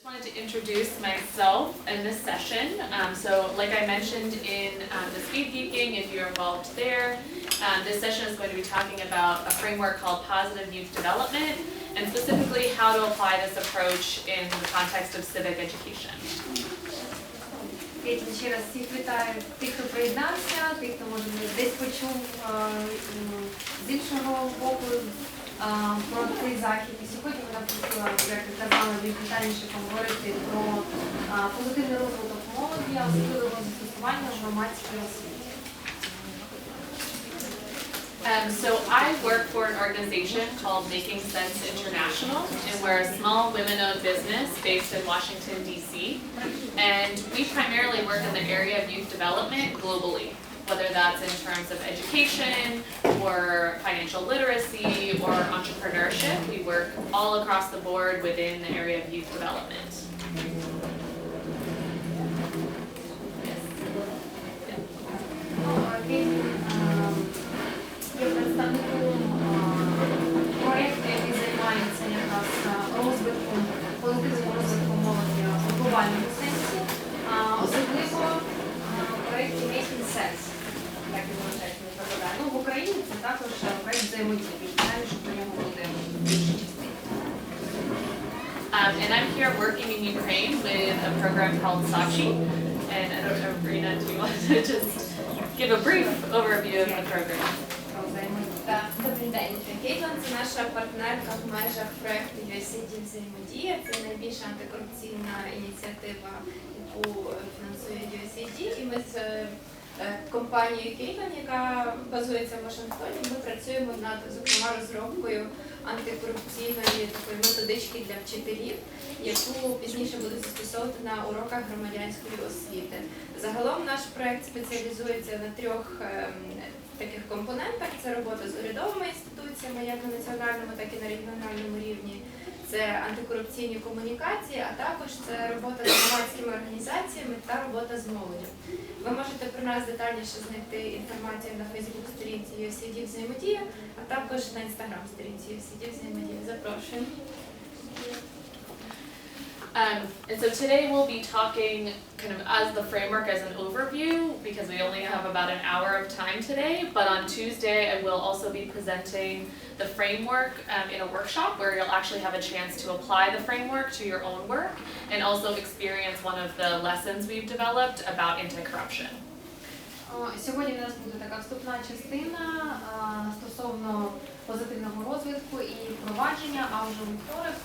wanted to introduce myself in this session. So like I mentioned in the speed geeking, if you're involved there, this session is going to be talking about a framework called positive youth development and specifically how to apply this approach in the context of civic education. Кайтлін, ще раз всіх вітаю тих, хто приєднався, тих, хто може десь почув з іншого боку про цей захід. І сьогодні вона хотіла, як ви казали, більш детальніше поговорити про позитивний розвиток молоді, а особливо застосування в громадській освіті. So I work for an organization called Making Sense International, and we're a small women-owned business based in Washington, D.C. And we primarily work in the area of youth development globally, whether that's in terms of education or financial literacy or entrepreneurship. We work all across the board within the area of youth development. Є представником проекту, який займається якраз розвитком, позитивним розвитком молоді у глобальному сенсі, особливо проєкті Making Sense, так і вважається не перекладає. Ну, в Україні це також проєкт взаємодії, знаю, що по ньому буде більше частини. And I'm here working in Ukraine with a program called Sachi. And I don't know, Rina, do you want to just give a brief overview of the program? Добрий день. Кайтлін – це наша партнерка в межах проекту взаємодія. Це найбільша антикорупційна ініціатива, яку фінансує USAID. І ми з компанією Кайтлін, яка базується в Вашингтоні, ми працюємо над, зокрема, розробкою антикорупційної такої методички для вчителів, яку пізніше будуть застосовувати на уроках громадянської освіти. Загалом наш проект спеціалізується на трьох таких компонентах. Це робота з урядовими інституціями, як на національному, так і на регіональному рівні. Це антикорупційні комунікації, а також це робота з громадськими організаціями та робота з молоддю. Ви можете про нас детальніше знайти інформацію на Фейсбук-сторінці USAID взаємодія, а також на Інстаграм-сторінці USAID взаємодія. Запрошую. And so today we'll be talking kind of as the framework as an overview because we only have about an hour of time today, but on Tuesday I will also be presenting the framework in a workshop where you'll actually have a chance to apply the framework to your own work and also experience one of the lessons we've developed about anti-corruption. Сьогодні у нас буде така вступна частина стосовно позитивного розвитку і впровадження, а вже у вівторок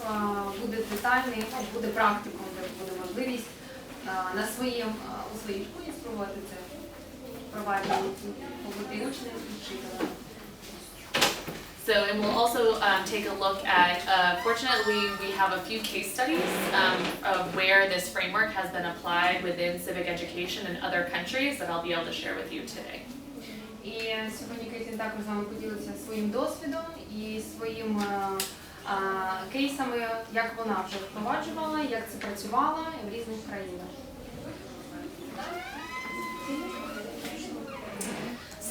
буде детальний, буде практикум, де буде можливість у своїй школі спробувати це впроваджувати, побути учнем і вчителем. So, and we'll also take a look at, fortunately, we have a few case studies of where this framework has been applied within civic education in other countries that I'll be able to share with you today. І сьогодні Кайтлін також з вами поділиться своїм досвідом і своїми кейсами, як вона вже впроваджувала, як це працювало в різних країнах.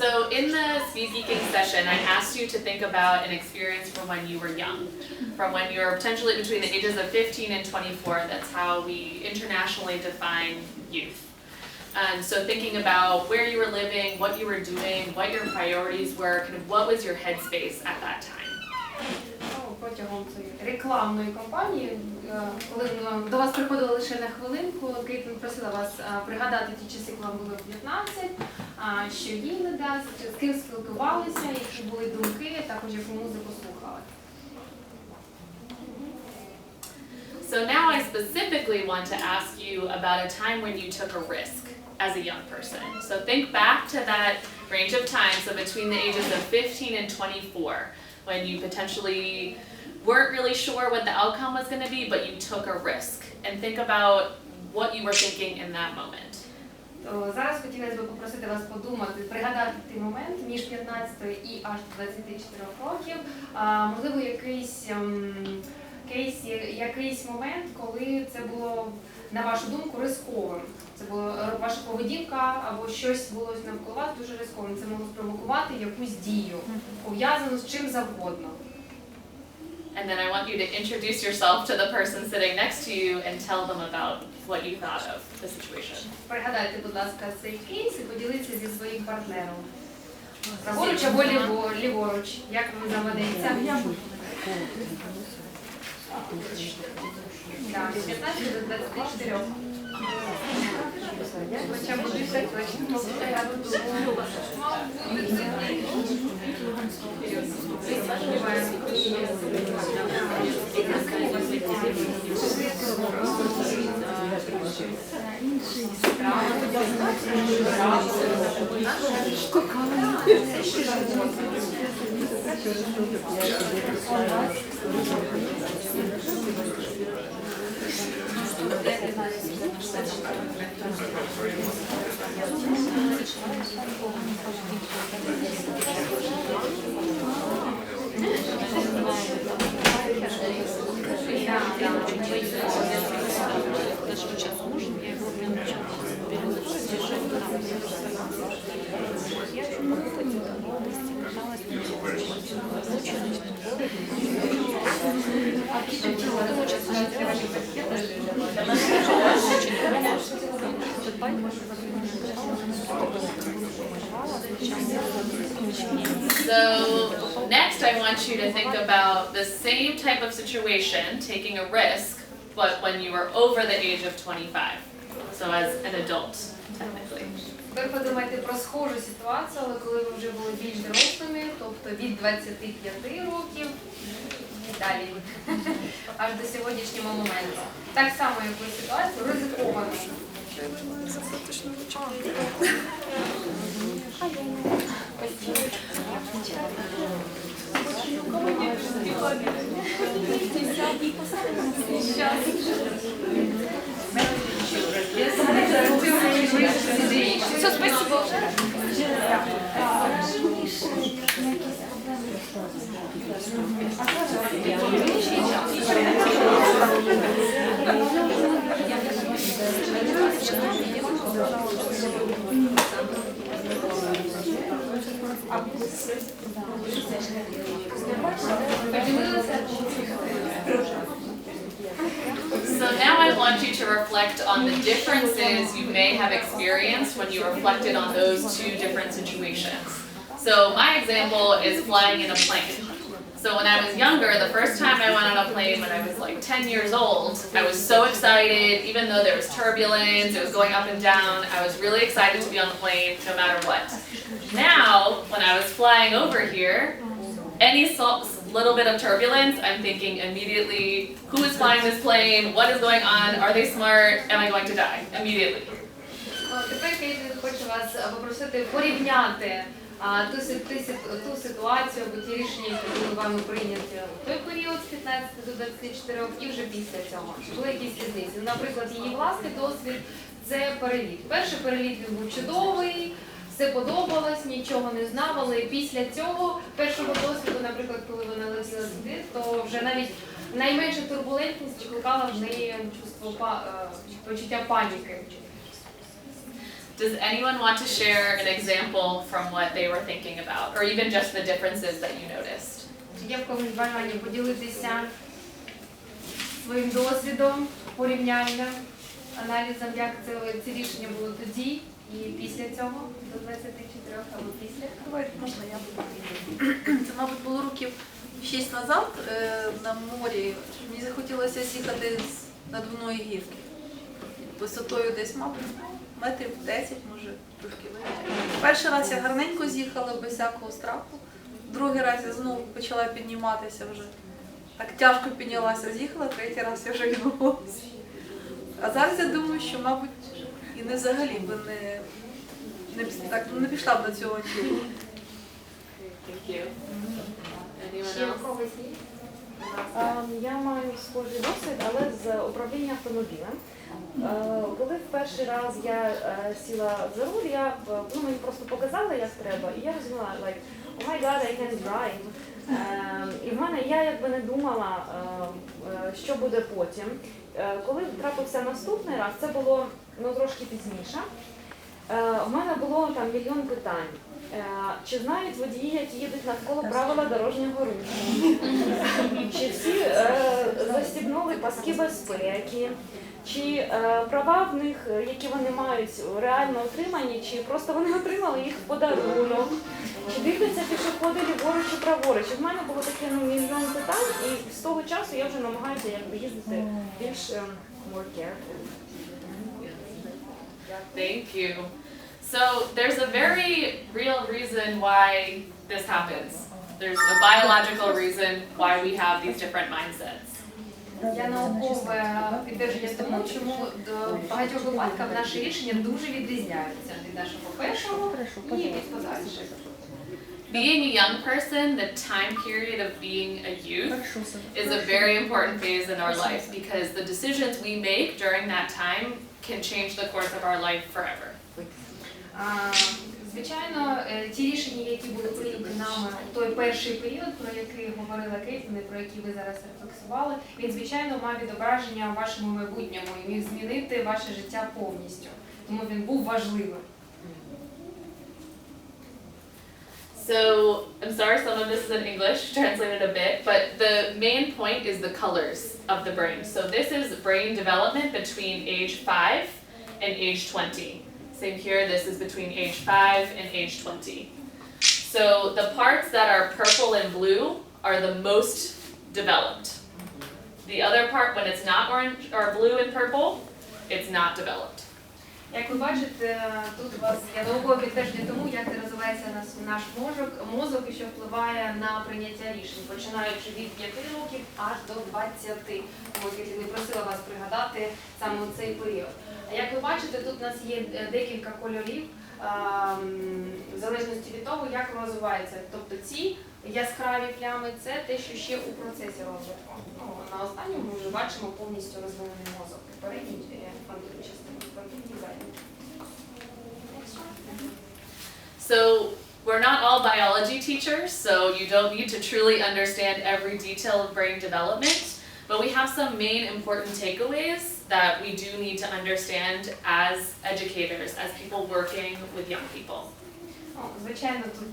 So in the speed geeking session, I asked you to think about an experience from when you were young, from when you were potentially between the ages of 15 and 24. That's how we internationally define youth. So thinking about where you were living, what you were doing, what your priorities were, kind of what was your headspace at that time. Протягом цієї рекламної кампанії, коли до вас приходили лише на хвилинку, Кайтлін просила вас пригадати ті часи, коли вам було 15, що їли, з ким спілкувалися, які були думки, також яку музику слухали. So now I specifically want to ask you about a time when you took a risk as a young person. So think back to that range of time, so between the ages of 15 and 24, when you potentially weren't really sure what the outcome was going to be, but you took a risk. And think about what you were thinking in that moment. Зараз хотілося б попросити вас подумати, пригадати той момент між 15 і аж 24 років, можливо, якийсь момент, коли це було, на вашу думку, ризиковим. Це була ваша поведінка або щось було навколо вас дуже ризиковим. Це могло спровокувати якусь дію, пов'язану з чим завгодно. And then I want you to introduce yourself to the person sitting next to you and tell them about what you thought of the situation. Пригадайте, будь ласка, цей кейс і поділіться зі своїм партнером. Праворуч або ліворуч. Як вам заведеться? Так, 15 до 24. Хоча б більше точно. So next I want you to think about the same type of situation, taking a risk, but when you were over the age of 25, so as an adult, technically. Тепер подумайте про схожу ситуацію, але коли ви вже були більш дорослими, тобто від 25 років і далі, аж до сьогоднішнього моменту. Так само, як у ситуацію, ризиковано. Все, спасибо. So now I want you to reflect on the differences you may have experienced when you reflected on those two different situations. So my example is flying in a plane. So when I was younger, the first time I went on a plane when I was like 10 years old, I was so excited, even though there was turbulence, it was going up and down, I was really excited to be on the plane no matter what. Now, when I was flying over here, any little bit of turbulence, I'm thinking immediately, who is flying this plane? What is going on? Are they smart? Am I going to die? Immediately. Тепер Кайтлін хочу вас попросити порівняти ту ситуацію або ті рішення, які були вами прийняті в той період з 15 до 24 і вже після цього. Чи були якісь різниці? Наприклад, її власний досвід – це переліт. Перший переліт він був чудовий, все подобалось, нічого не знав, але після цього першого досвіду, наприклад, коли вона летіла сюди, то вже навіть найменша турбулентність викликала в неї почуття паніки. Does anyone want to share an example from what they were thinking about, or even just the differences that you noticed? Чи є в когось бажання поділитися своїм досвідом, порівнянням, аналізом, як ці рішення було тоді і після цього, до 24 або після? Давайте, можна я буду. Це, мабуть, було років 6 назад на морі. Мені захотілося з'їхати з надувної гірки. Висотою десь, мабуть, метрів 10, може, трошки вище. Перший раз я гарненько з'їхала, без всякого страху. Другий раз я знову почала підніматися вже. Так тяжко піднялася, з'їхала, третій раз я вже відмовилася. А зараз я думаю, що, мабуть, і не взагалі би не пішла б до цього ділу. Ще в когось є? Я маю схожий досвід, але з управління автомобілем. Коли в перший раз я сіла за руль, мені просто показали, як треба, і я розуміла, oh my god, I can drive. І в мене, я якби не думала, що буде потім. Коли трапився наступний раз, це було трошки пізніше, в мене було там мільйон питань. Чи знають водії, які їдуть навколо правила дорожнього руху? Чи всі застібнули паски безпеки, чи права в них, які вони мають, реально отримані, чи просто вони отримали їх в подарунок, чи дивляться пішоходи ліворуч чи праворуч. В мене було таке мільйон питань, і з того часу я вже намагаюся їздити більш more careful. Thank you. So there's a very real reason why this happens. There's a biological reason why we have these different mindsets. Я наукове підтвердження тому, чому в багатьох випадках наші рішення дуже відрізняються від нашого першого і від подальших. Being a young person, the time period of being a youth is a very important phase in our life because the decisions we make during that time can change the course of our life forever. Звичайно, ті рішення, які були прийняті нами в той перший період, про який говорила Кайтлін, про який ви зараз рефлексували, він, звичайно, мав відображення у вашому майбутньому і міг змінити ваше життя повністю. Тому він був важливим. So, I'm sorry, some of this is in English, translated a bit, but the main point is the colors of the brain. So this is brain development between age 5 and age 20. Same here, this is between age 5 and age 20. So the parts that are purple and blue are the most developed. The other part, when it's not orange or blue and purple, it's not developed. Як ви бачите, тут у вас є наукове підтвердження тому, як розвивається наш мозок і що впливає на прийняття рішень, починаючи від 5 років аж до 20. Тому я просила вас пригадати саме цей період. А як ви бачите, тут у нас є декілька кольорів, в залежності від того, як розвивається. Тобто ці яскраві плями – це те, що ще у процесі розвитку. На останньому ми вже бачимо повністю розвинений мозок. Передній фронтовій частині, фронтовій задній. So we're not all biology teachers, so you don't need to truly understand every detail of brain development, but we have some main important takeaways that we do need to understand as educators, as people working with young people. Звичайно, тут,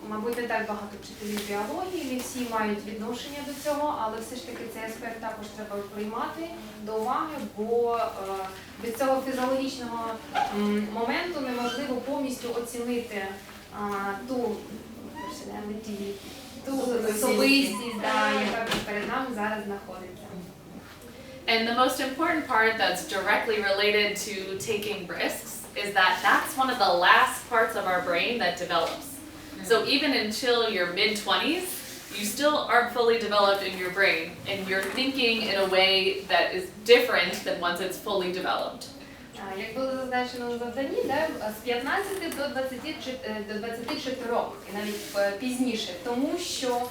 мабуть, не так багато вчителів біології, не всі мають відношення до цього, але все ж таки цей аспект також треба приймати до уваги, бо від цього фізіологічного моменту неможливо повністю оцінити ту особистість, яка перед нами зараз знаходиться. And the most important part that's directly related to taking risks is that that's one of the last parts of our brain that develops. So even until your mid-20s, you still aren't fully developed in your brain, and you're thinking in a way that is different than once it's fully developed. Як було зазначено у завданні, з 15 до 24 років, і навіть пізніше, тому що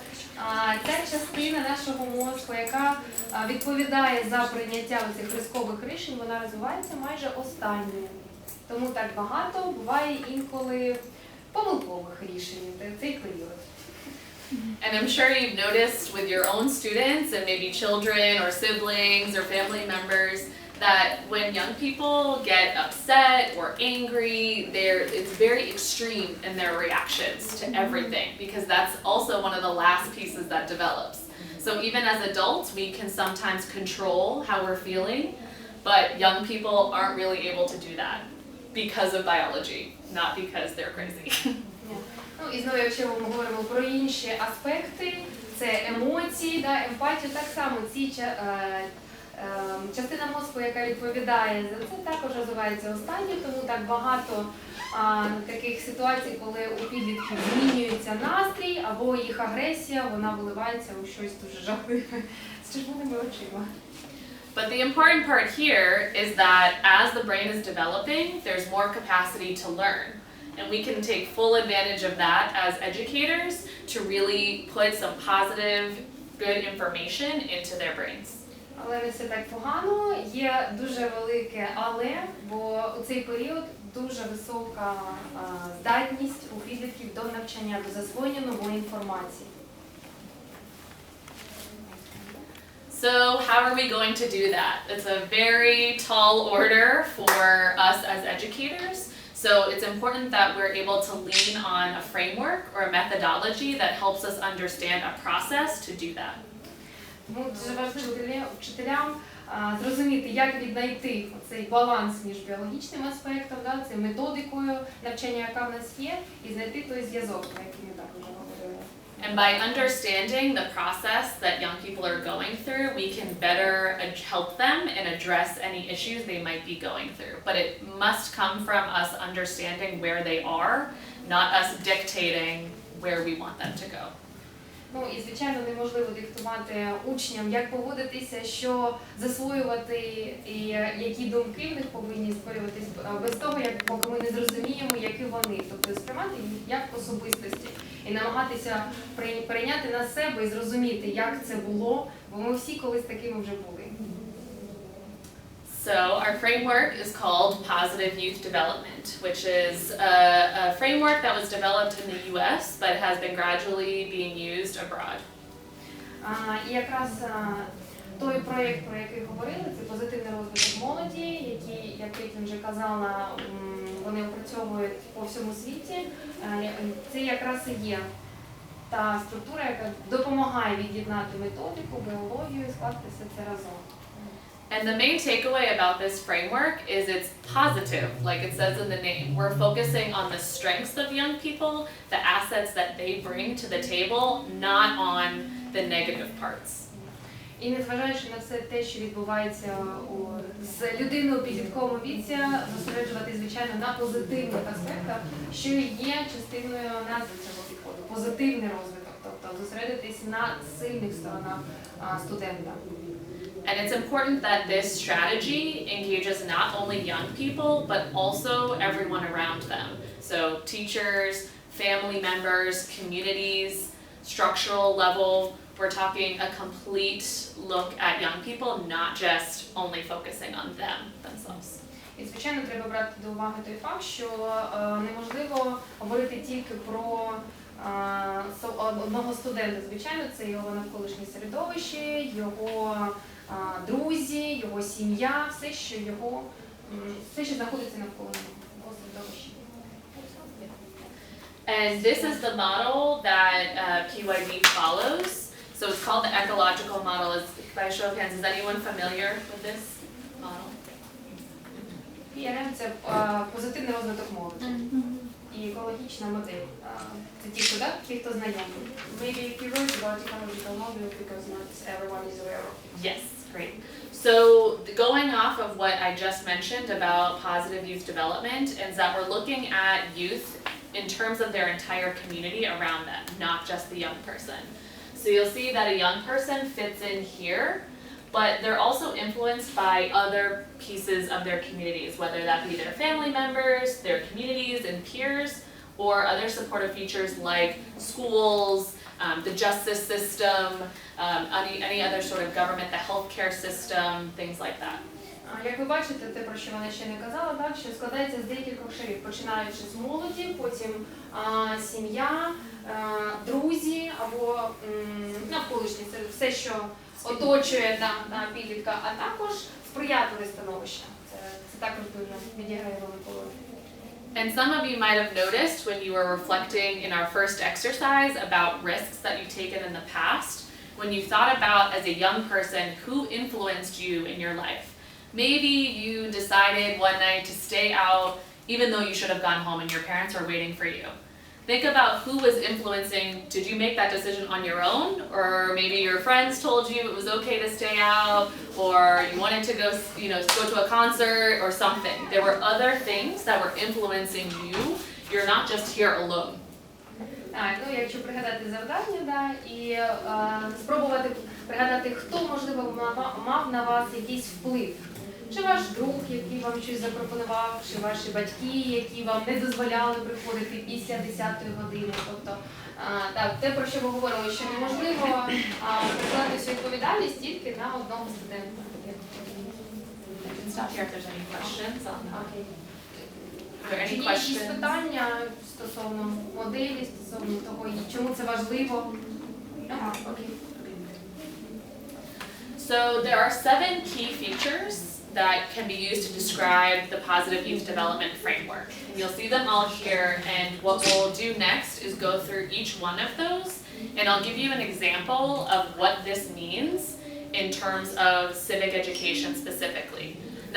ця частина нашого мозку, яка відповідає за прийняття цих ризикових рішень, вона розвивається майже останньою. Тому так багато буває інколи помилкових рішень в цей період. And I'm sure you've noticed with your own students and maybe children or siblings or family members that when young people get upset or angry, it's very extreme in their reactions to everything because that's also one of the last pieces that develops. So even as adults, we can sometimes control how we're feeling, but young people aren't really able to do that because of biology, not because they're crazy. І знову, якщо ми говоримо про інші аспекти, це емоції, емпатію, так само ці частина мозку, яка відповідає за це, також розвивається останньою, тому так багато таких ситуацій, коли у підлітків змінюється настрій або їх агресія, вона виливається у щось дуже жахливе з червоними очима. But the important part here is that as the brain is developing, there's more capacity to learn. And we can take full advantage of that as educators to really put some positive, good information into their brains. Але не все так погано, є дуже велике але, бо у цей період дуже висока здатність у підлітків до навчання, до засвоєння нової інформації. So how are we going to do that? It's a very tall order for us as educators. So it's important that we're able to lean on a framework or a methodology that helps us understand a process to do that. Тому дуже важливо вчителям зрозуміти, як віднайти цей баланс між біологічним аспектом, да, це методикою навчання, яка в нас є, і знайти той зв'язок, про який ми так вже говорили. And by understanding the process that young people are going through, we can better help them and address any issues they might be going through. But it must come from us understanding where they are, not us dictating where we want them to go. Ну і звичайно неможливо диктувати учням, як поводитися, що засвоювати і які думки в них повинні створюватись без того, поки ми не зрозуміємо, які вони, тобто сприймати їх як особистості і намагатися прийняти на себе і зрозуміти, як це було, бо ми всі колись такими вже були. So our framework is called Positive Youth Development, which is a framework that was developed in the US but has been gradually being used abroad. І якраз той проєкт, про який говорили, це позитивний розвиток молоді, який, як Кайтлін вже казала, вони опрацьовують по всьому світі. Це якраз і є та структура, яка допомагає від'єднати методику, біологію і скласти все це разом. And the main takeaway about this framework is it's positive, like it says in the name. We're focusing on the strengths of young people, the assets that they bring to the table, not on the negative parts. І незважаючи на все те, що відбувається з людиною у підлітковому віці, зосереджувати, звичайно, на позитивних аспектах, що і є частиною назви цього підходу. Позитивний розвиток, тобто зосередитись на сильних сторонах студента. And it's important that this strategy engages not only young people, but also everyone around them. So teachers, family members, communities, structural level. We're talking a complete look at young people, not just only focusing on them themselves. І, звичайно, треба брати до уваги той факт, що неможливо говорити тільки про одного студента. Звичайно, це його навколишнє середовище, його друзі, його сім'я, все, що знаходиться навколо його середовища. And this is the model that PYD follows. So it's called the ecological model. By a show of hands, is anyone familiar with this model? ПРМ – це позитивний розвиток молоді. І екологічна модель. Це ті, хто знайомі. Maybe a few words about ecological model because not everyone is aware of it. Yes, great. So going off of what I just mentioned about positive youth development is that we're looking at youth in terms of their entire community around them, not just the young person. So you'll see that a young person fits in here, but they're also influenced by other pieces of their communities, whether that be their family members, their communities and peers, or other supportive features like schools, the justice system, any other sort of government, the healthcare system, things like that. Як ви бачите, те, про що вона ще не казала, так, що складається з декількох шарів, починаючи з молоді, потім сім'я, друзі або навколишні, це все, що оточує підлітка, а також сприятливе становище. Це також дуже відіграє велику роль. And some of you might have noticed when you were reflecting in our first exercise about risks that you've taken in the past, when you thought about as a young person who influenced you in your life. Maybe you decided one night to stay out even though you should have gone home and your parents were waiting for you. Think about who was influencing. Did you make that decision on your own? Or maybe your friends told you it was okay to stay out, or you wanted to go, go to a concert or something. There were other things that were influencing you. You're not just here alone. Якщо пригадати завдання, і спробувати пригадати, хто, можливо, мав на вас якийсь вплив. Чи ваш друг, який вам щось запропонував, чи ваші батьки, які вам не дозволяли приходити після 10-ї години. Тобто, те, про що ми говоримо, що неможливо прикладати всю відповідальність тільки на одного студента. Stop here if there's any questions on that. Are there Чи any є якісь questions? питання стосовно моделі, стосовно того, чому це важливо? Окей. So there are 7 key features that can be used to describe the positive youth development framework. And you'll see them all here, and what we'll do next is go through each one of those And I'll give you an example of what this means in terms of civic education specifically.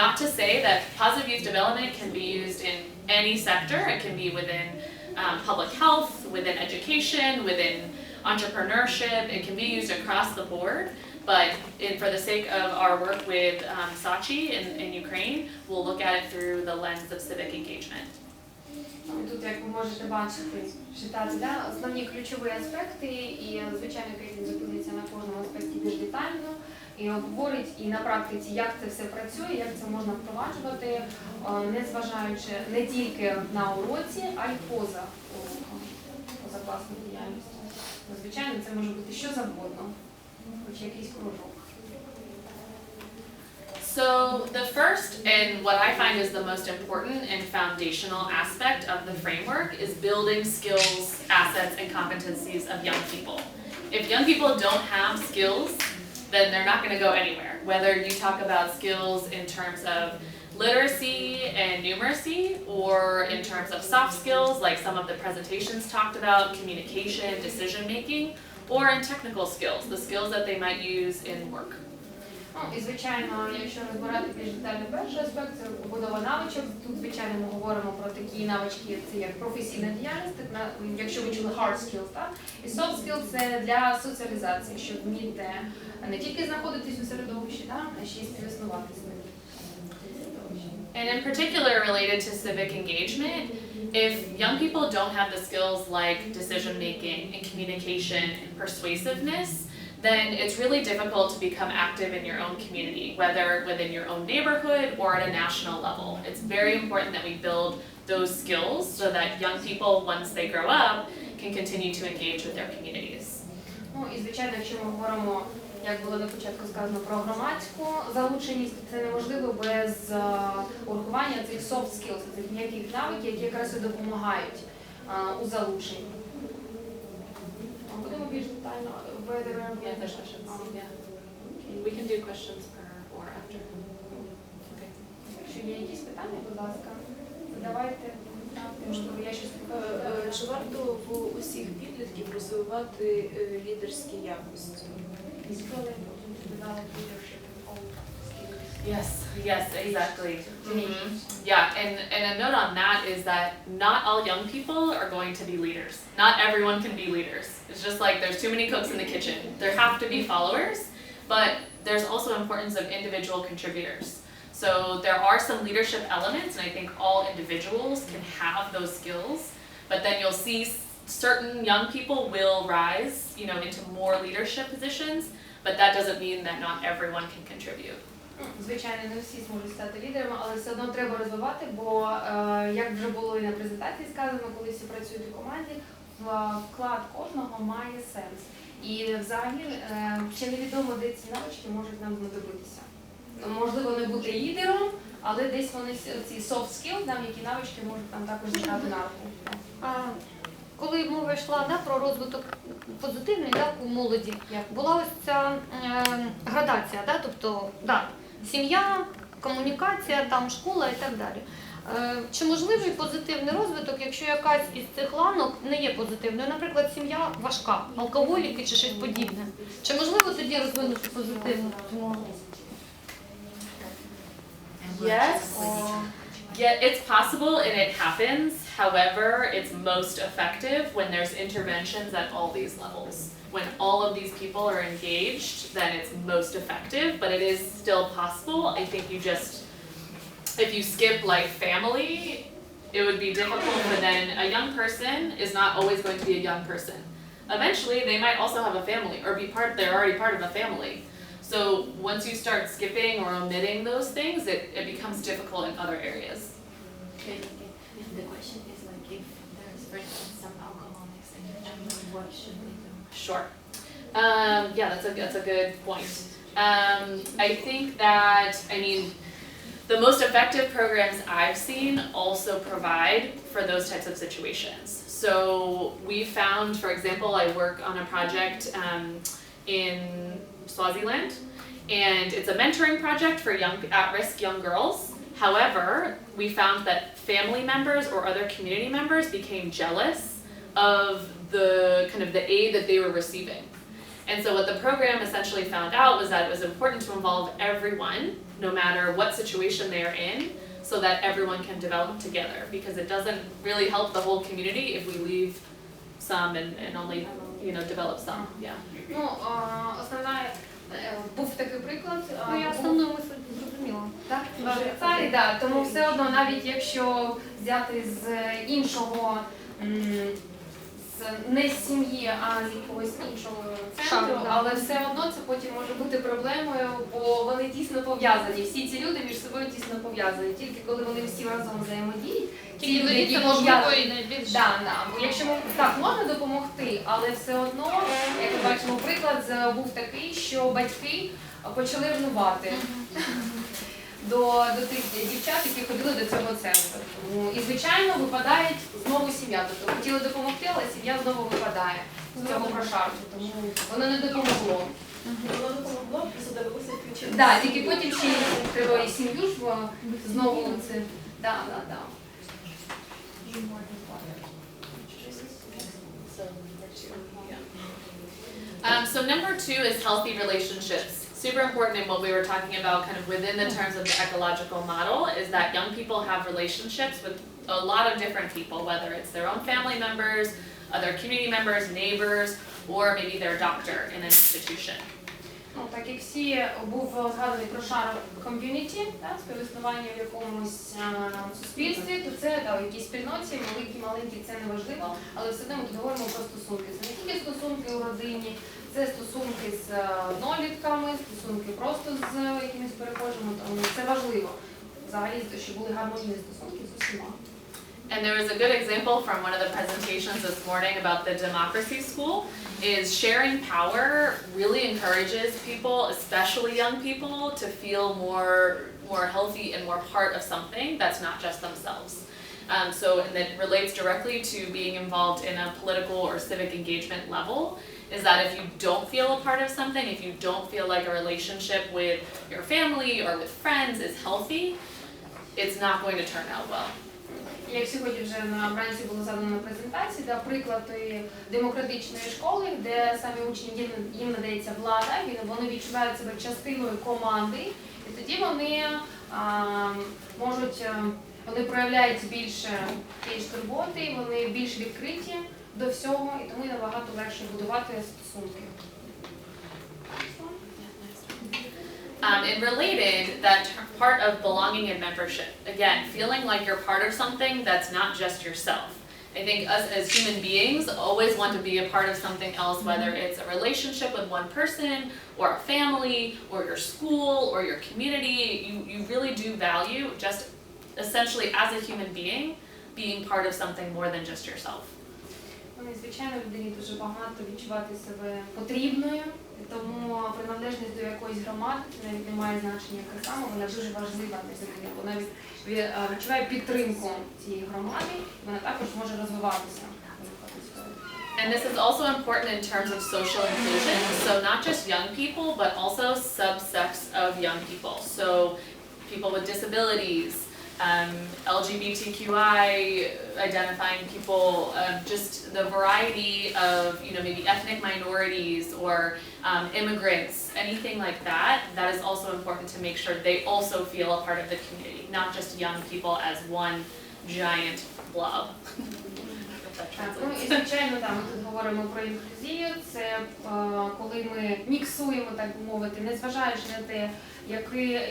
Not to say that positive youth development can be used in any sector. It can be within public health, within education, within entrepreneurship. It can be used across the board. But for the sake of our work with Sachi in Ukraine, we'll look at it through the lens of civic engagement. Тут, як ви можете бачити, читати, да, основні ключові аспекти, і, звичайно, Кайтлін зупиниться на кожному аспекті більш детально, і обговорить і на практиці, як це все працює, як це можна впроваджувати, не зважаючи не тільки на уроці, а й поза уроком, поза класною діяльністю. Звичайно, це може бути що завгодно, хоч якийсь кружок. So the first and what I find is the most important and foundational aspect of the framework is building skills, assets, and competencies of young people. If young people don't have skills, then they're not going to go anywhere. Whether you talk about skills in terms of literacy and numeracy, or in terms of soft skills, like some of the presentations talked about, communication, decision making, or in technical skills, the skills that they might use in work. Ну, і, звичайно, якщо розбирати більш детально перший аспект, це побудова навичок. Тут, звичайно, ми говоримо про такі навички, це як професійна діяльність, якщо ви чули hard skills, так? І soft skills – це для соціалізації, щоб вміти не тільки знаходитись у середовищі, так? А ще й співіснувати з ним. And in particular related to civic engagement, if young people don't have the skills like decision making and communication and persuasiveness, then it's really difficult to become active in your own community, whether within your own neighborhood or at a national level. It's very important that we build those skills so that young people, once they grow up, can continue to engage with their communities. Ну і, звичайно, якщо ми говоримо, як було на початку сказано, про громадську залученість, це неможливо без урахування цих soft skills, цих м'яких навиків, які якраз і допомагають у залученні. Будемо більш детально. Yeah, there's questions. Yeah. We can do questions per or after. Okay. Якщо є якісь питання, будь ласка, задавайте. Можливо, я щось Чи варто в усіх підлітків розвивати лідерські якості? Yes, exactly. Mm-hmm. Yeah, and a note on that is that not all young people are going to be leaders. Not everyone can be leaders. It's just like there's too many cooks in the kitchen. There have to be followers, but there's also importance of individual contributors. So there are some leadership elements, and I think all individuals can have those skills, but then you'll see certain young people will rise, into more leadership positions, but that doesn't mean that not everyone can contribute. Звичайно, не всі зможуть стати лідерами, але все одно треба розвивати, бо, як вже було і на презентації сказано, коли всі працюють у команді, вклад кожного має сенс. І взагалі ще невідомо, де ці навички можуть нам знадобитися. Можливо, не бути лідером, але десь вони, ці soft skills, які навички можуть нам також зіграти на руку. Коли мова йшла про розвиток позитивний у молоді, була ось ця градація, тобто сім'я, комунікація, школа і так далі. Чи можливий позитивний розвиток, якщо якась із цих ланок не є позитивною? Наприклад, сім'я важка, алкоголіки чи щось подібне. Чи можливо тоді розвинути позитивну? Yes. Yeah, it's possible and it happens. However, it's most effective when there's interventions at all these levels. When all of these people are engaged, then it's most effective, but it is still possible. I think if you skip like family, it would be difficult, but then a young person is not always going to be a young person. Eventually, they might also have a family or they're already part of a family. So once you start skipping or omitting those things, it becomes difficult in other areas. The question is like if there's, for instance, some alcoholics in your family, what should we do? Sure. Yeah, that's a good point. I think that, the most effective programs I've seen also provide for those types of situations. So we found, for example, I work on a project in Swaziland, and it's a mentoring project for at-risk young girls. However, we found that family members or other community members became jealous of the kind of the aid that they were receiving. And so what the program essentially found out was that it was important to involve everyone, no matter what situation they are in, so that everyone can develop together, because it doesn't really help the whole community if we leave some and only, you know, develop some. Yeah. Ну, основна, був такий приклад. Ну, я основну мисль зрозуміла. Так, Швейцарії, да, тому все одно, навіть якщо взяти з іншого, не з сім'ї, а з якогось іншого центру, але все одно це потім може бути проблемою, бо вони тісно пов'язані. Всі ці люди між собою тісно пов'язані. Тільки коли вони всі разом взаємодіють, ті люди, які пов'язані. Да, да. Бо якщо так, можна допомогти, але все одно, як ми бачимо, приклад був такий, що батьки почали ревнувати до тих дівчат, які ходили до цього центру. І, звичайно, випадає знову сім'я. Тобто хотіли допомогти, але сім'я знову випадає з цього прошарку, тому воно не допомогло. Воно допомогло, просто довелося включити. Так, тільки потім ще треба і сім'ю ж знову це. Да. So number 2 is healthy relationships. Super important in what we were talking about kind of within the terms of the ecological model is that young people have relationships with a lot of different people, whether it's their own family members, other community members, neighbors, or maybe their doctor in an institution. Ну, так як всі був згаданий про шар ком'юніті, співіснування в якомусь суспільстві, то це в якійсь спільноті, великі, маленькі, це не важливо, але все одно ми говоримо про стосунки. Це не тільки стосунки у родині, це стосунки з однолітками, стосунки просто з якимись перехожими, тому це важливо. Взагалі, щоб були гармонійні стосунки з усіма. And there was a good example from one of the presentations this morning about the democracy school, is sharing power really encourages people, especially young people, to feel more healthy and more part of something that's not just themselves. So and that relates directly to being involved in a political or civic engagement level, is that if you don't feel a part of something, if you don't feel like a relationship with your family or with friends is healthy, it's not going to turn out well. Як сьогодні вже вранці було задано на презентації, приклад тої демократичної школи, де самі учні, їм надається влада, вони відчувають себе частиною команди, і тоді вони вони проявляють більше турботи, вони більш відкриті до всього, і тому набагато легше будувати стосунки. And related, that part of belonging and membership. Again, feeling like you're part of something that's not just yourself. I think us as human beings always want to be a part of something else, whether it's a relationship with one person, or a family, or your school, or your community. You really do value just essentially as a human being part of something more than just yourself. Звичайно, людині дуже багато відчувати себе потрібною, тому приналежність до якоїсь громади, це навіть не має значення яка саме, вона дуже важлива для людини, вона відчуває підтримку цієї громади, і вона також може розвиватися. And this is also important in terms of social inclusion, so not just young people, but also subsets of young people. So people with disabilities, LGBTQI identifying people, just the variety of, maybe ethnic minorities or immigrants, anything like that, that is also important to make sure they also feel a part of the community, not just young people as one giant blob. І, звичайно, ми тут говоримо про інклюзію, це коли ми міксуємо, так би мовити, незважаючи на те,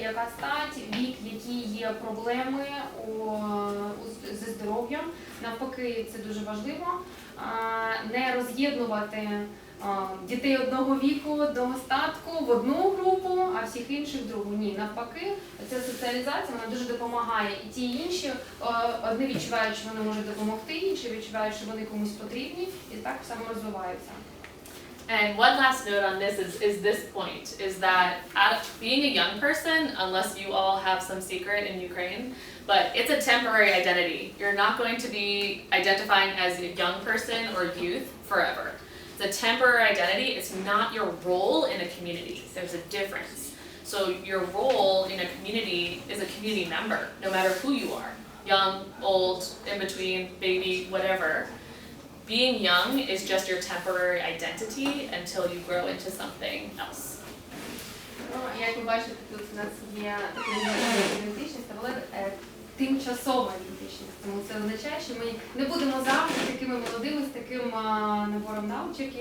яка стать, вік, які є проблеми зі здоров'ям. Навпаки, це дуже важливо, не роз'єднувати дітей одного віку до остатку в одну групу, а всіх інших в другу. Ні, навпаки, ця соціалізація, вона дуже допомагає. І ті інші, одні відчувають, що вони можуть допомогти, інші відчувають, що вони комусь потрібні, і так само розвиваються. And one last note on this is this point, is that being a young person, unless you all have some secret in Ukraine, but it's a temporary identity. You're not going to be identifying as a young person or youth forever. It's a temporary identity. It's not your role in a community. There's a difference. So your role in a community is a community member, no matter who you are. Young, old, in between, baby, whatever. being young is just your temporary identity until you grow into something else. Ну, як ви бачите, тут у нас є така ідентичність, але тимчасова ідентичність. Тому це означає, що ми не будемо завжди такими молодими з таким набором навичок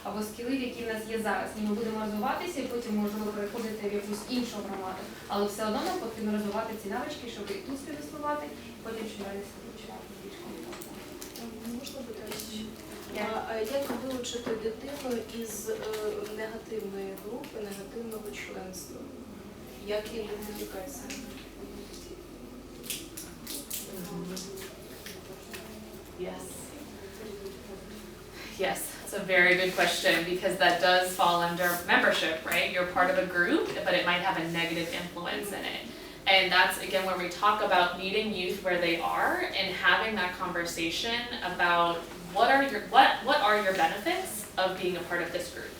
або скілів, які в нас є зараз. Ми будемо розвиватися і потім можливо переходити в якусь іншу громаду. Але все одно нам потрібно розвивати ці навички, щоб і тут співіснувати, і потім щоб далі співчувати більш комфортно. Можна питати? А як вилучити дитину із негативної групи, негативного членства? Як ідентифікація? Yes. Yes, it's a very good question because that does fall under membership, right? You're part of a group, but it might have a negative influence in it. And that's, again, where we talk about meeting youth where they are and having that conversation about what are your benefits of being a part of this group.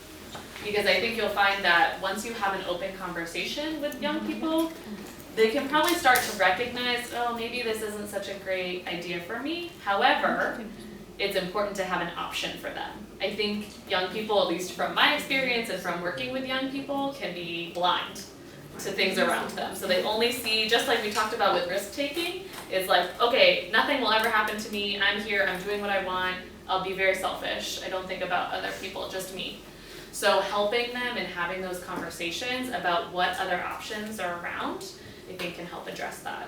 Because I think you'll find that once you have an open conversation with young people, they can probably start to recognize, oh, maybe this isn't such a great idea for me. However, it's important to have an option for them. I think young people, at least from my experience and from working with young people, can be blind to things around them. So they only see, just like we talked about with risk-taking, it's like, okay, nothing will ever happen to me. I'm here, I'm doing what I want. I'll be very selfish. I don't think about other people, just me. So helping them and having those conversations about what other options are around, I think can help address that.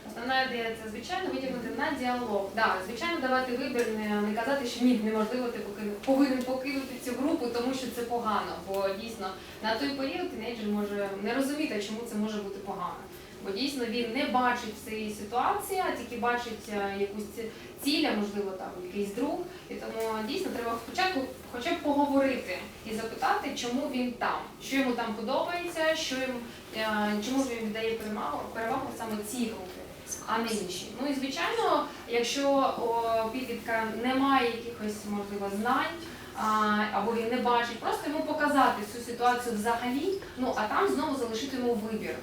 Основна ідея – це, звичайно, витягнути на діалог. Да, звичайно, давати вибір, не казати, що ні, неможливо, ти повинен покинути цю групу, тому що це погано. Бо дійсно на той період тінейджер може не розуміти, чому це може бути погано. Бо дійсно він не бачить цієї ситуації, а тільки бачить якусь ціль, можливо, там якийсь друг. І тому дійсно треба спочатку хоча б поговорити і запитати, чому він там, що йому там подобається, чому він віддає перевагу саме цій групі, а не інші. Ну і звичайно, якщо у підлітка немає якихось, можливо, знань, або він не бачить, просто йому показати цю ситуацію взагалі, ну а там знову залишити йому вибір.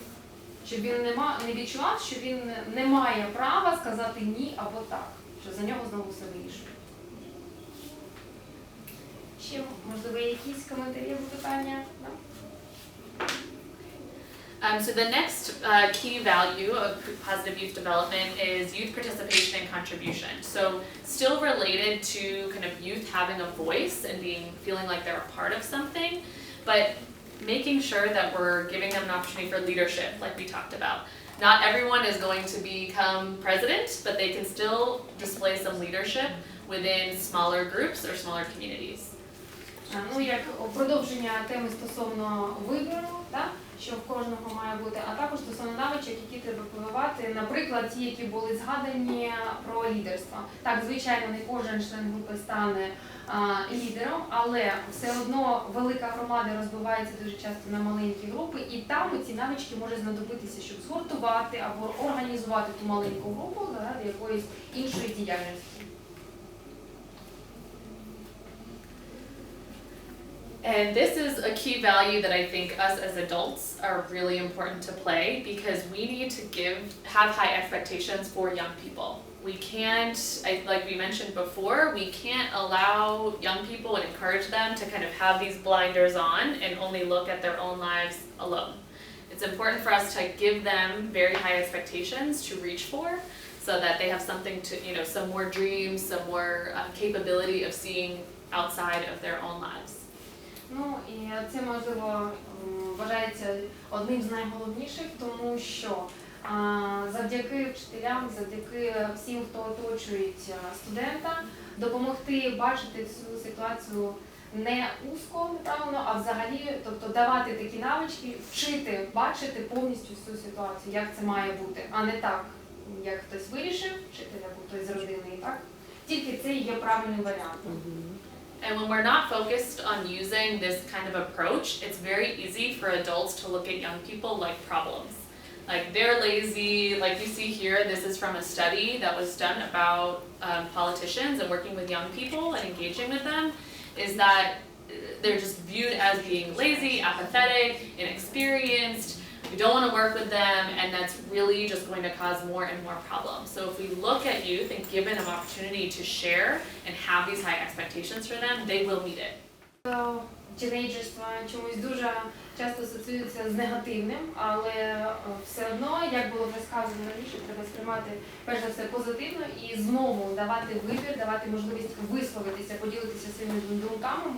Щоб він не відчував, що він не має права сказати ні або так, що за нього знову все вирішує. Ще, можливо, якісь коментарі або питання? So the next key value of positive youth development is youth participation and contribution. So still related to kind of youth having a voice and feeling like they're a part of something, but making sure that we're giving them an opportunity for leadership, like we talked about. Not everyone is going to become president, but they can still display some leadership within smaller groups or smaller communities. Ну, як продовження теми стосовно вибору, так, що в кожного має бути, а також стосовно навичок, які треба прививати, наприклад, ті, які були згадані про лідерство. Так, звичайно, не кожен член групи стане лідером, але все одно велика громада розбивається дуже часто на маленькі групи, і там ці навички можуть знадобитися, щоб згуртувати або організувати ту маленьку групу заради якоїсь іншої діяльності. And this is a key value that I think us as adults are really important to play because we need to have high expectations for young people. We can't, like we mentioned before, we can't allow young people and encourage them to kind of have these blinders on and only look at their own lives alone. It's important for us to give them very high expectations to reach for so that they have something to, some more dreams, some more capability of seeing outside of their own lives. Ну, і це, можливо, вважається одним з найголовніших, тому що завдяки вчителям, завдяки всім, хто оточують студента, допомогти бачити цю ситуацію не узко, неправильно, а взагалі, тобто давати такі навички, вчити, бачити повністю всю ситуацію, як це має бути, а не так, як хтось вирішив, вчитель або хтось з родини, так? Тільки це є правильним варіантом. And when we're not focused on using this kind of approach, it's very easy for adults to look at young people like problems. Like they're lazy, like you see here, this is from a study that was done about politicians and working with young people and engaging with them, is that they're just viewed as being lazy, apathetic, inexperienced, We don't want to work with them, and that's really just going to cause more and more problems. So if we look at youth and give them an opportunity to share and have these high expectations for them, they will meet it. Тінейджерство чомусь дуже часто асоціюється з негативним, але все одно, як було вже сказано раніше, треба сприймати перш за все позитивно і знову давати вибір, давати можливість висловитися, поділитися своїми думками,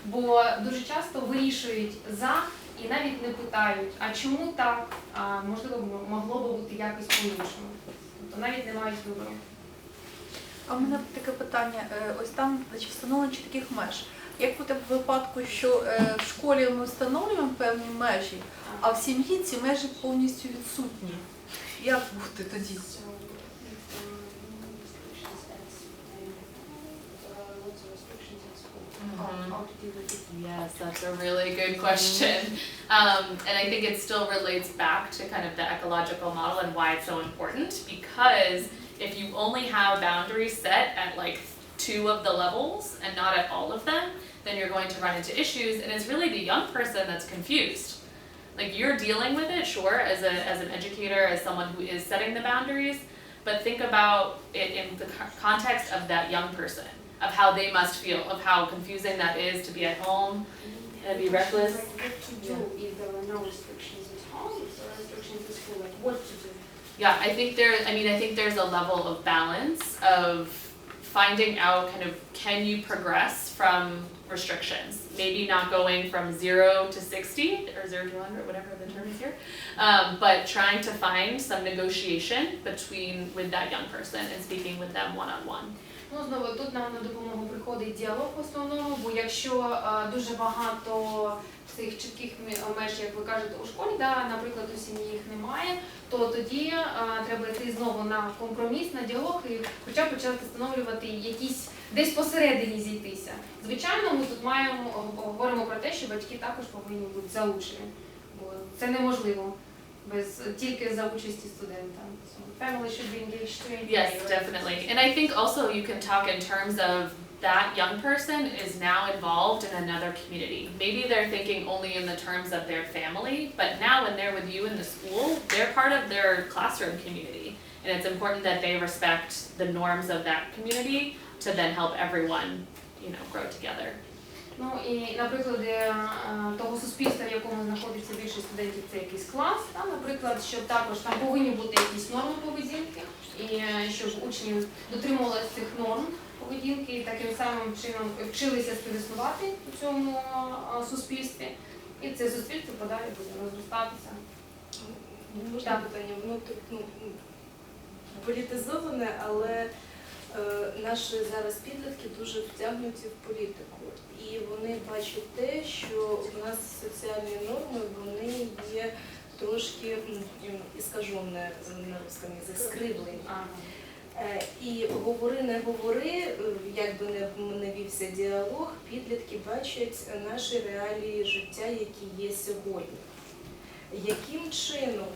бо дуже часто вирішують за і навіть не питають, а чому так, а можливо могло би бути якось по-іншому. Тобто навіть не мають вибору. А в мене таке питання, ось там значить, встановлення таких меж. Як буде в випадку, що в школі ми встановлюємо певні межі, а в сім'ї ці межі повністю відсутні? Як бути тоді? Yes, that's a really good question. And I think it still relates back to kind of the ecological model and why it's so important, because if you only have boundaries set at like 2 of the levels and not at all of them, then you're going to run into issues, and it's really the young person that's confused. Like, you're dealing with it, sure, as an educator, as someone who is setting the boundaries, but think about it in the context of that young person, of how they must feel, of how confusing that is to be at home and be reckless. What to do if there are no restrictions at home, if there are restrictions at school, like what to do? Yeah, I think there's a level of balance of finding out kind of, can you progress from restrictions? Maybe not going from 0 to 60 or 0 to 100, whatever the term is here, but trying to find some negotiation with that young person and speaking with them one-on-one. Ну, знову, тут нам на допомогу приходить діалог в основному, бо якщо дуже багато цих чітких меж, як ви кажете, у школі, да, наприклад, у сім'ї їх немає, то тоді треба йти знову на компроміс, на діалог і хоча б почати встановлювати якісь десь посередині зійтися. Звичайно, ми тут говоримо про те, що батьки також повинні бути залучені, бо це неможливо тільки за участі студента. So family should be engaged too. Yes, definitely. And I think also you can talk in terms of that young person is now involved in another community. Maybe they're thinking only in the terms of their family, but now when they're with you in the school, they're part of their classroom community. And it's important that they respect the norms of that community to then help everyone, grow together. Ну і, наприклад, того суспільства, в якому знаходиться більше студентів, це якийсь клас, наприклад, що також там повинні бути якісь норми поведінки, і щоб учні дотримувалися цих норм поведінки і таким самим чином вчилися співіснувати у цьому суспільстві, і це суспільство подалі буде розростатися. Можна питання? Воно тут політизоване, але наші зараз підлітки дуже втягнуті в політику. І вони бачать те, що у нас соціальні норми, вони є трошки іскажені на русскому язикі, скривлені. І говори, не говори, як би не вівся діалог, підлітки бачать наші реалії життя, які є сьогодні. Яким чином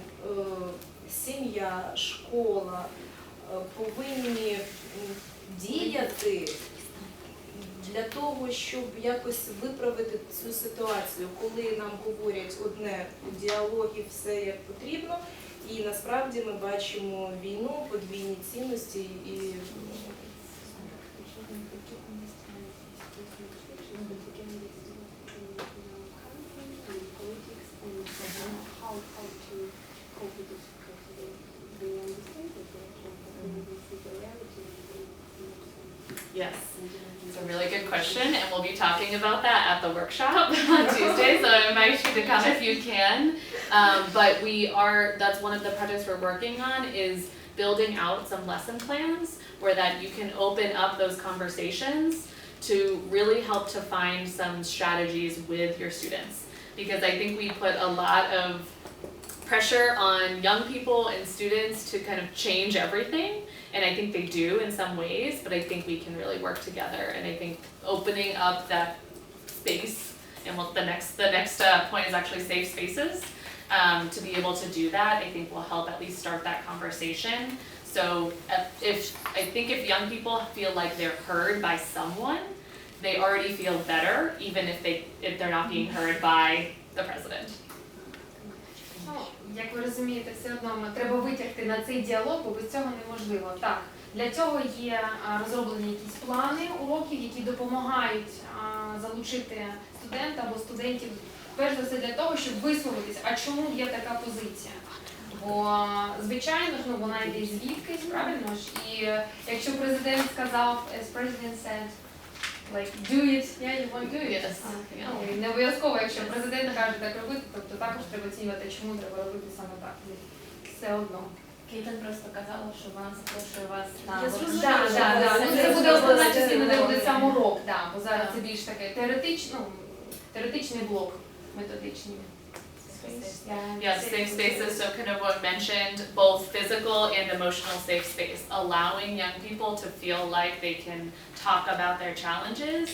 сім'я, школа повинні діяти для того, щоб якось виправити цю ситуацію, коли нам говорять одне у діалогі все як потрібно, і насправді ми бачимо війну, подвійні цінності і Yes, it's a really good question, and we'll be talking about that at the workshop on Tuesday, so I invite you to come if you can. But that's one of the projects we're working on, is building out some lesson plans where that you can open up those conversations to really help to find some strategies with your students. Because I think we put a lot of pressure on young people and students to kind of change everything, and I think they do in some ways, but I think we can really work together, and I think opening up that space, and the next point is actually safe spaces, to be able to do that, I think will help at least start that conversation. So if young people feel like they're heard by someone, they already feel better, even if they're not being heard by the president. Ну, як ви розумієте, все одно треба витягти на цей діалог, бо без цього неможливо. Так, для цього є розроблені якісь плани уроків, які допомагають залучити студента або студентів, перш за все для того, щоб висловитися, а чому є така позиція. Бо, звичайно ж, вона йде звідкись, правильно ж, і якщо президент сказав, as president said, like, do it, yeah, you want to do it. Ну, і не обов'язково, якщо президент каже так робити, тобто також треба оцінювати, чому треба робити саме так. Все одно. Кайтлін просто казала, що вона запрошує вас на Я зрозуміла. Ну, це буде основна частина, де буде сам урок, бо зараз це більш таке теоретичний блок, методичний. Yes, safe spaces, so kind of what mentioned, both physical and emotional safe space. Allowing young people to feel like they can talk about their challenges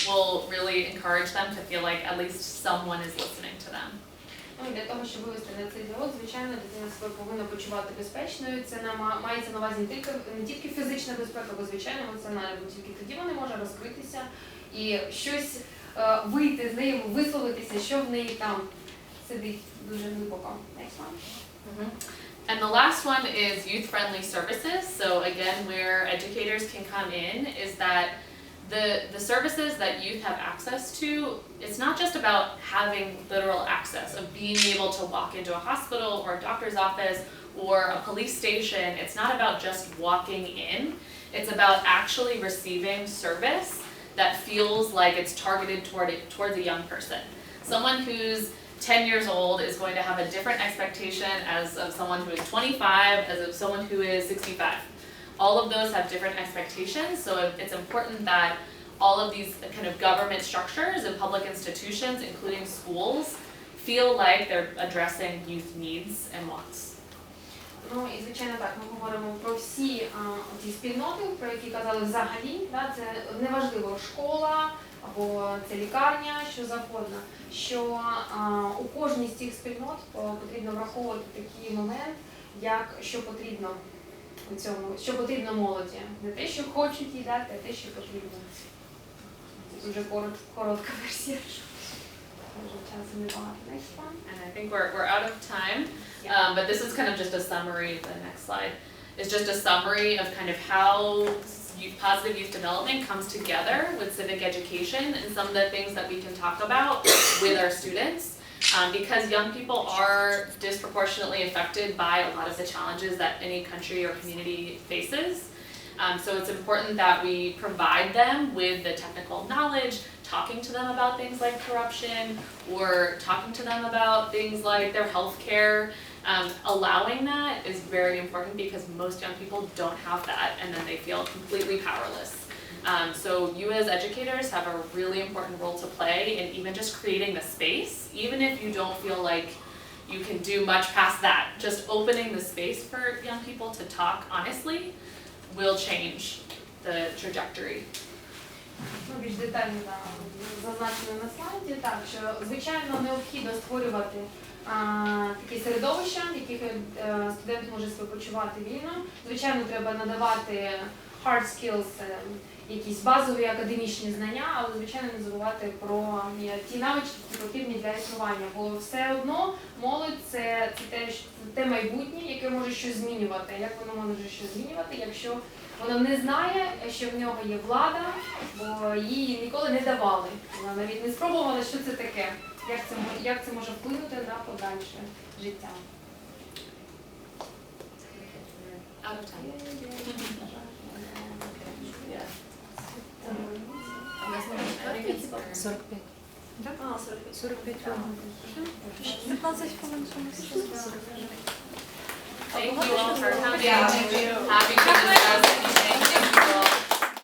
will really encourage them to feel like at least someone is listening to them. Ну, для того, щоб вивести на цей діалог, звичайно, дитина себе повинна почувати безпечною. Це мається на увазі не тільки фізична безпека, бо звичайно емоціональна, бо тільки тоді вона може розкритися і щось вийти з нею, висловитися, що в неї там сидить дуже глибоко. Next one. And the last one is youth-friendly services. So again, where educators can come in is that the services that youth have access to, it's not just about having literal access, of being able to walk into a hospital or a doctor's office or a police station. It's not about just walking in. It's about actually receiving service that feels like it's targeted towards a young person. Someone who's 10 years old is going to have a different expectation as of someone who is 25, as of someone who is 65. All of those have different expectations, so it's important that all of these kind of government structures and public institutions, including schools, feel like they're addressing youth needs and wants. Ну і звичайно так, ми говоримо про всі ці спільноти, про які казали взагалі, це неважливо школа або це лікарня, що завгодно, що у кожній з цих спільнот потрібно враховувати такий момент, як що потрібно у цьому, що потрібно молоді, не те, що хочуть їдати, а те, що потрібно. Це дуже коротка версія. And I think we're out of time, but this is kind of just a summary. The next slide is just a summary of kind of how positive youth development comes together with civic education and some of the things that we can talk about with our students. Because young people are disproportionately affected by a lot of the challenges that any country or community faces. So it's important that we provide them with the technical knowledge, talking to them about things like corruption, or talking to them about things like their health care. Allowing that is very important because most young people don't have that, and then they feel completely powerless. So you as educators have a really important role to play in even just creating the space, even if you don't feel like you can do much past that. Just opening the space for young people to talk honestly will change the trajectory. Більш детально зазначено на слайді, так, що звичайно необхідно створювати такі середовища, в яких студент може себе почувати вільно. Звичайно, треба надавати hard skills, якісь базові академічні знання, але, звичайно, не забувати про ті навички, які потрібні для існування. Бо все одно молодь – це те майбутнє, яке може щось змінювати. Як воно може щось змінювати, якщо воно не знає, що в нього є влада, бо її ніколи не давали. Вона навіть не спробувала, що це таке, як це може вплинути на подальше життя. Out of time. Thank you all for coming. Happy